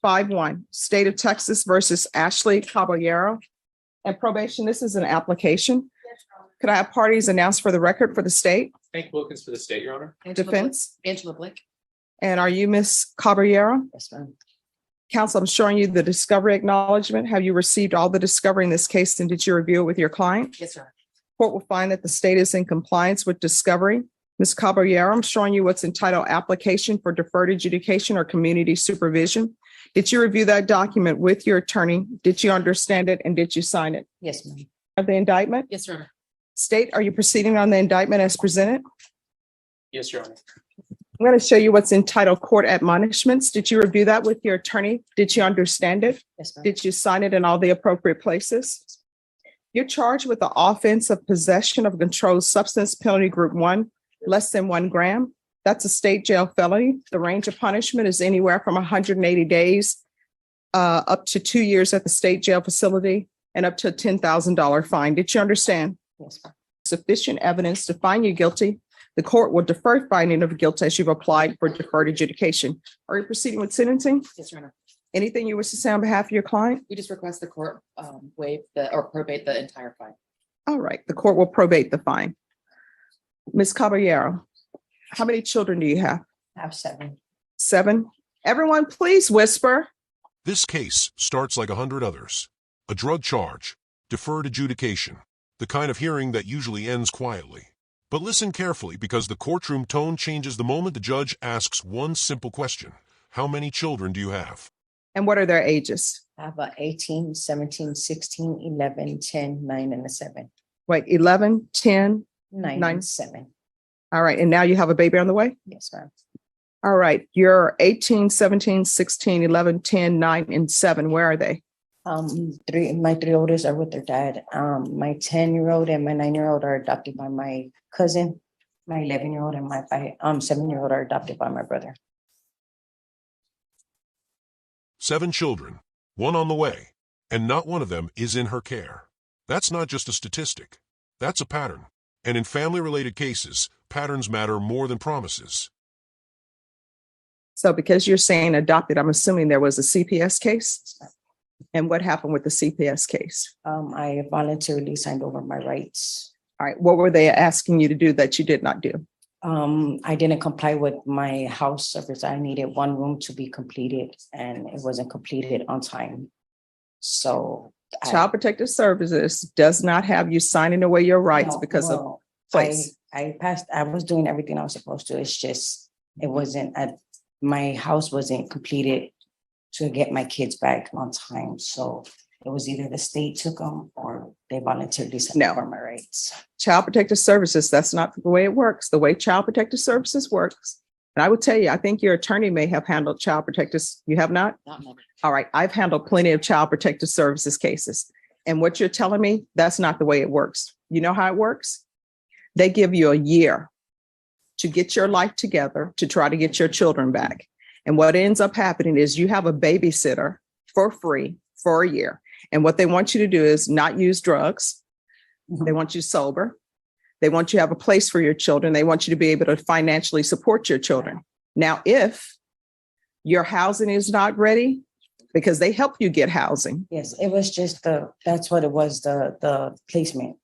5-1, State of Texas versus Ashley Caballero. And probation, this is an application. Could I have parties announced for the record for the state? Hank Wilkins for the state, Your Honor. Defense? Angela Blick. And are you Ms. Caballero? Yes, ma'am. Counsel, I'm showing you the discovery acknowledgement. Have you received all the discovery in this case, and did you review it with your client? Yes, sir. Court will find that the state is in compliance with discovery. Ms. Caballero, I'm showing you what's entitled Application for Deferred Adjudication or Community Supervision. Did you review that document with your attorney? Did you understand it, and did you sign it? Yes, ma'am. Of the indictment? Yes, sir. State, are you proceeding on the indictment as presented? Yes, Your Honor. I'm going to show you what's entitled Court Admonishments. Did you review that with your attorney? Did you understand it? Yes, ma'am. Did you sign it in all the appropriate places? You're charged with the offense of possession of a controlled substance, penalty group 1, less than 1 gram. That's a state jail felony. The range of punishment is anywhere from 180 days up to 2 years at the state jail facility and up to a $10,000 fine. Did you understand? Yes, ma'am. Sufficient evidence to find you guilty. The court will defer finding of guilt as you've applied for deferred adjudication. Are you proceeding with sentencing? Yes, Your Honor. Anything you wish to say on behalf of your client? We just request the court waive or probate the entire fine. All right, the court will probate the fine. Ms. Caballero, how many children do you have? I have 7. 7. Everyone, please whisper. This case starts like 100 others. A drug charge, deferred adjudication, the kind of hearing that usually ends quietly. But listen carefully, because the courtroom tone changes the moment the judge asks one simple question. How many children do you have? And what are their ages? I have 18, 17, 16, 11, 10, 9, and a 7. Wait, 11, 10, 9, 9. and 7. All right, and now you have a baby on the way? Yes, ma'am. All right, you're 18, 17, 16, 11, 10, 9, and 7. Where are they? My 3 oldest are with their dad. My 10-year-old and my 9-year-old are adopted by my cousin. My 11-year-old and my 7-year-old are adopted by my brother. 7 children, 1 on the way, and not one of them is in her care. That's not just a statistic. That's a pattern. And in family-related cases, patterns matter more than promises. So because you're saying adopted, I'm assuming there was a CPS case? And what happened with the CPS case? I voluntarily signed over my rights. All right, what were they asking you to do that you did not do? I didn't comply with my house service. I needed 1 room to be completed, and it wasn't completed on time. So Child Protective Services does not have you signing away your rights because of place. I was doing everything I was supposed to. It's just, it wasn't, my house wasn't completed to get my kids back on time. So it was either the state took them or they voluntarily signed over my rights. Child Protective Services, that's not the way it works. The way Child Protective Services works. And I would tell you, I think your attorney may have handled Child Protective. You have not? Not much. All right. I've handled plenty of Child Protective Services cases. And what you're telling me, that's not the way it works. You know how it works? They give you a year to get your life together to try to get your children back. And what ends up happening is you have a babysitter for free for a year. And what they want you to do is not use drugs. Mm-hmm. They want you sober. They want you to have a place for your children. They want you to be able to financially support your children. Now, if your housing is not ready, because they help you get housing. Yes, it was just that's what it was, the placement,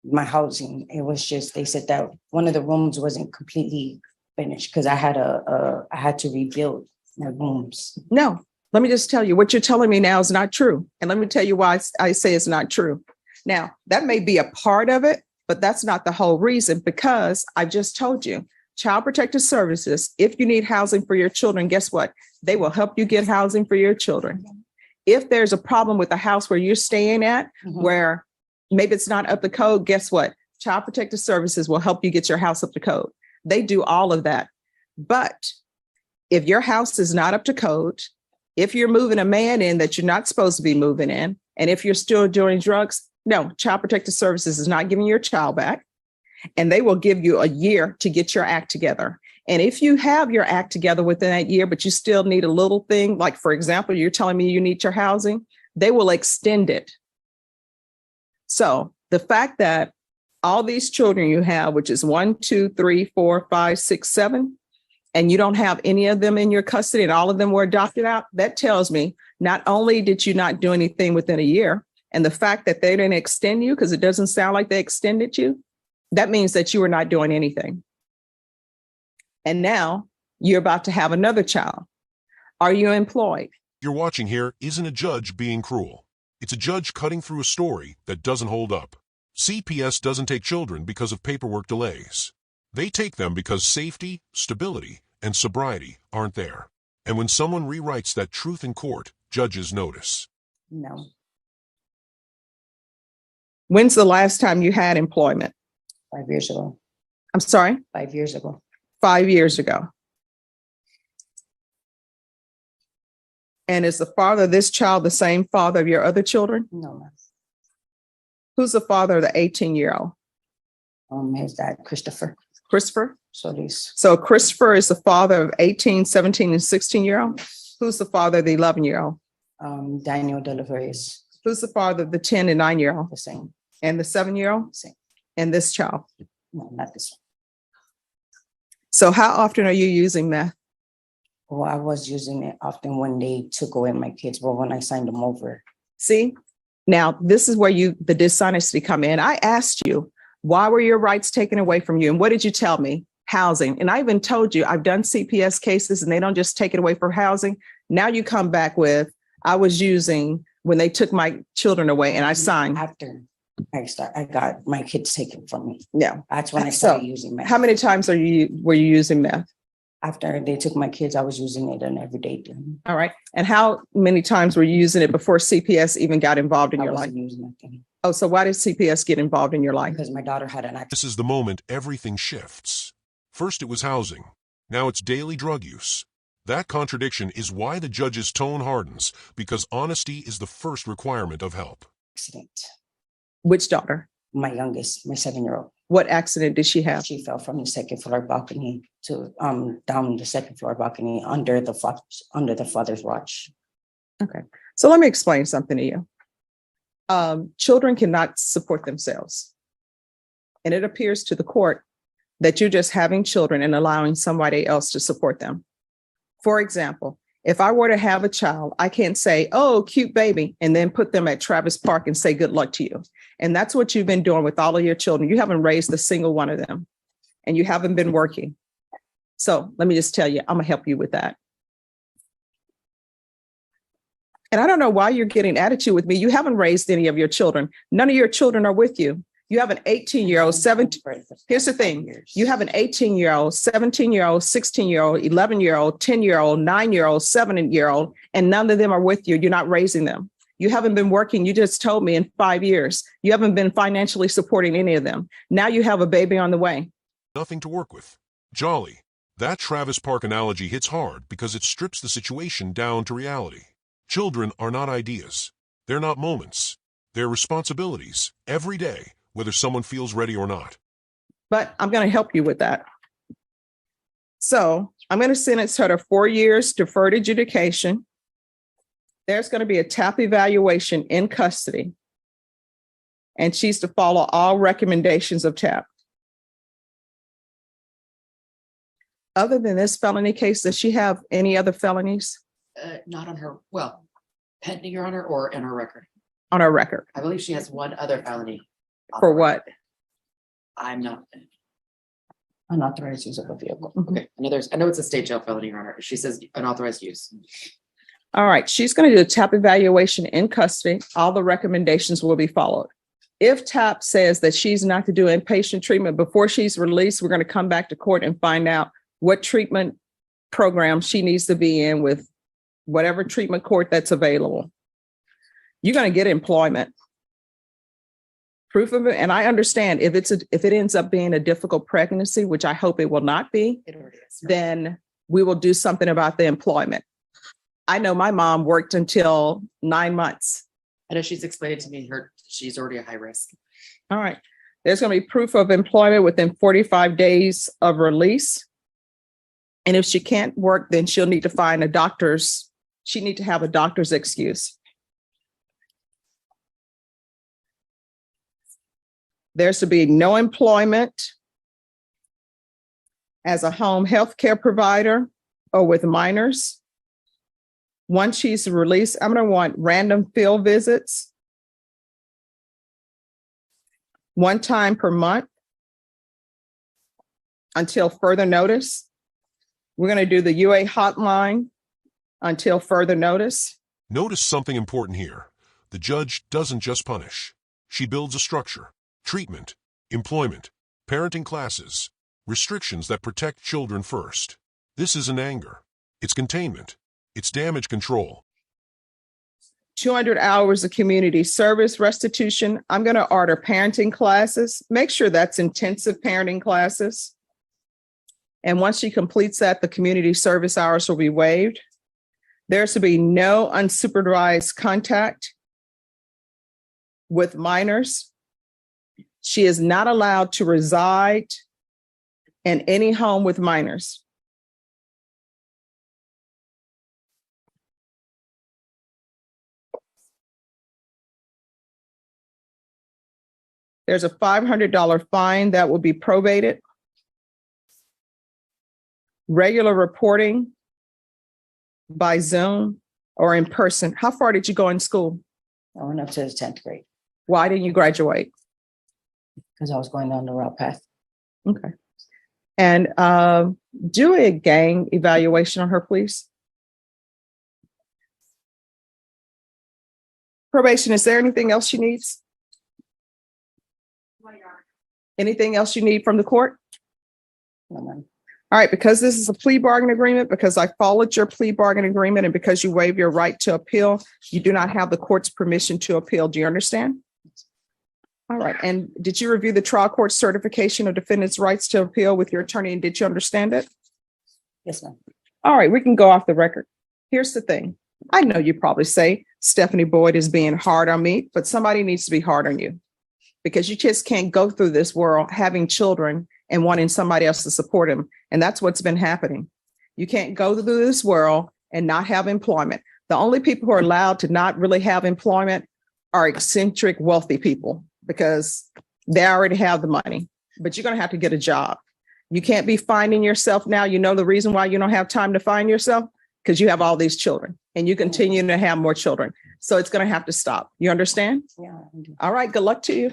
my housing. It was just, they said that one of the rooms wasn't completely finished because I had to rebuild my rooms. No, let me just tell you, what you're telling me now is not true. And let me tell you why I say it's not true. Now, that may be a part of it, but that's not the whole reason, because I just told you, Child Protective Services, if you need housing for your children, guess what? They will help you get housing for your children. If there's a problem with the house where you're staying at, where maybe it's not up to code, guess what? Child Protective Services will help you get your house up to code. They do all of that. But if your house is not up to code, if you're moving a man in that you're not supposed to be moving in, and if you're still doing drugs, no, Child Protective Services is not giving your child back. And they will give you a year to get your act together. And if you have your act together within that year, but you still need a little thing, like, for example, you're telling me you need your housing, they will extend it. So the fact that all these children you have, which is 1, 2, 3, 4, 5, 6, 7, and you don't have any of them in your custody and all of them were adopted out, that tells me not only did you not do anything within a year, and the fact that they didn't extend you, because it doesn't sound like they extended you, that means that you were not doing anything. And now you're about to have another child. Are you employed? You're watching here isn't a judge being cruel. It's a judge cutting through a story that doesn't hold up. CPS doesn't take children because of paperwork delays. They take them because safety, stability, and sobriety aren't there. And when someone rewrites that truth in court, judges notice. No, When's the last time you had employment? 5 years ago, I'm sorry, 5 years ago. 5 years ago. And is the father of this child the same father of your other children? No, ma'am. Who's the father of the 18-year-old? His dad, Christopher Christopher? Solis. So Christopher is the father of 18, 17, and 16-year-old? Who's the father of the 11-year-old? Daniel Delaveris, Who's the father of the 10 and 9-year-old? the same. And the 7-year-old? Same. And this child? No, not this one. So how often are you using meth? Well, I was using it often when they took away my kids, but when I signed them over, See, now this is where the dishonesty come in. I asked you, why were your rights taken away from you? And what did you tell me? Housing. And I even told you I've done CPS cases and they don't just take it away for housing. Now you come back with, I was using when they took my children away and I signed. after I got my kids taken from me. Yeah. That's when I So, started using meth. How many times were you using meth? After they took my kids, I was using it on every day. All right. And how many times were you using it before CPS even got involved in I your life? wasn't using nothing Oh, so why did CPS get involved in your life? because my daughter had an accident. This is the moment everything shifts. First it was housing. Now it's daily drug use. That contradiction is why the judge's tone hardens, because honesty is the first requirement of help. Which daughter? My youngest, my 7-year-old, What accident did she have? she fell from the second floor balcony to down the second floor balcony under the father's watch. Okay. So let me explain something to you. Children cannot support themselves. And it appears to the court that you're just having children and allowing somebody else to support them. For example, if I were to have a child, I can't say, oh, cute baby, and then put them at Travis Park and say, good luck to you. And that's what you've been doing with all of your children. You haven't raised a single one of them and you haven't been working. So let me just tell you, I'm gonna help you with that. And I don't know why you're getting attitude with me. You haven't raised any of your children. None of your children are with you. You have an 18-year-old, 17. Here's the thing. You have an 18-year-old, 17-year-old, 16-year-old, 11-year-old, 10-year-old, 9-year-old, 7-year-old, and none of them are with you. You're not raising them. You haven't been working. You just told me in 5 years. You haven't been financially supporting any of them. Now you have a baby on the way. Nothing to work with. Jolly. That Travis Park analogy hits hard because it strips the situation down to reality. Children are not ideas. They're not moments. They're responsibilities every day, whether someone feels ready or not. But I'm going to help you with that. So I'm going to sentence her to 4 years deferred adjudication. There's going to be a TAP evaluation in custody. And she's to follow all recommendations of TAP. Other than this felony case, does she have any other felonies Not on her, well, pending, Your Honor, or in her record. on her record? I believe she has one other felony. on For her what? record. I'm not, Unauthorized use of a vehicle. okay, I know it's a state jail felony, Your Honor. She says unauthorized use. All right, she's going to do a TAP evaluation in custody. All the recommendations will be followed. If TAP says that she's not to do inpatient treatment before she's released, we're going to come back to court and find out what treatment program she needs to be in with whatever treatment court that's available. You're going to get employment. Proof of it. And I understand if it ends up being a difficult pregnancy, which I hope it will not be, It already is. then we will do something about the employment. I know my mom worked until 9 months. I know she's explained to me she's already a high risk. All right. There's going to be proof of employment within 45 days of release. And if she can't work, then she'll need to find she need to have a doctor's excuse. There's to be no employment as a home health care provider or with minors. Once she's released, I'm going to want random field visits, one time per month until further notice. We're going to do the UA hotline until further notice. Notice something important here. The judge doesn't just punish. She builds a structure, treatment, employment, parenting classes, restrictions that protect children first. This isn't anger. It's containment. It's damage control. 200 hours of community service restitution. I'm going to order parenting classes. Make sure that's intensive parenting classes. And once she completes that, the community service hours will be waived. There's to be no unsupervised contact with minors. She is not allowed to reside in any home with minors. There's a $500 fine that will be probated. Regular reporting by Zoom or in person. How far did you go in school? I went up to the 10th grade Why didn't you graduate? because I was going down the route path. Okay. And do a gang evaluation on her, please. Probation, is there anything else she needs? Anything else you need from the court? No, ma'am. All right, because this is a plea bargain agreement, because I followed your plea bargain agreement, and because you waive your right to appeal, you do not have the court's permission to appeal. Do you understand? All right, and did you review the trial court certification of defendant's rights to appeal with your attorney, and did you understand it? Yes, ma'am. All right, we can go off the record. Here's the thing. I know you probably say Stephanie Boyd is being hard on me, but somebody needs to be hard on you, because you just can't go through this world having children and wanting somebody else to support them. And that's what's been happening. You can't go through this world and not have employment. The only people who are allowed to not really have employment are eccentric, wealthy people, because they already have the money, but you're going to have to get a job. You can't be finding yourself now. You know the reason why you don't have time to find yourself? Because you have all these children and you continue to have more children. So it's going to have to stop. You understand? Yeah. I do. All right. Good luck to you.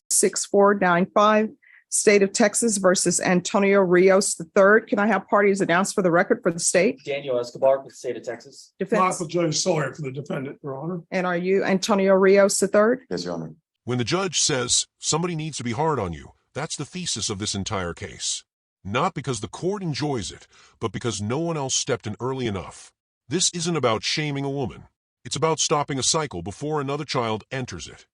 6495, State of Texas versus Antonio Rios III. Can I have parties announced for the record for the state? Daniel Escobar with the state of Texas. Defense. Michael J. Sawyer for the defendant, Your Honor. And are you Antonio Rios III? Yes, Your Honor. When the judge says somebody needs to be hard on you, that's the thesis of this entire case. Not because the court enjoys it, but because no one else stepped in early enough. This isn't about shaming a woman. It's about stopping a cycle before another child enters it.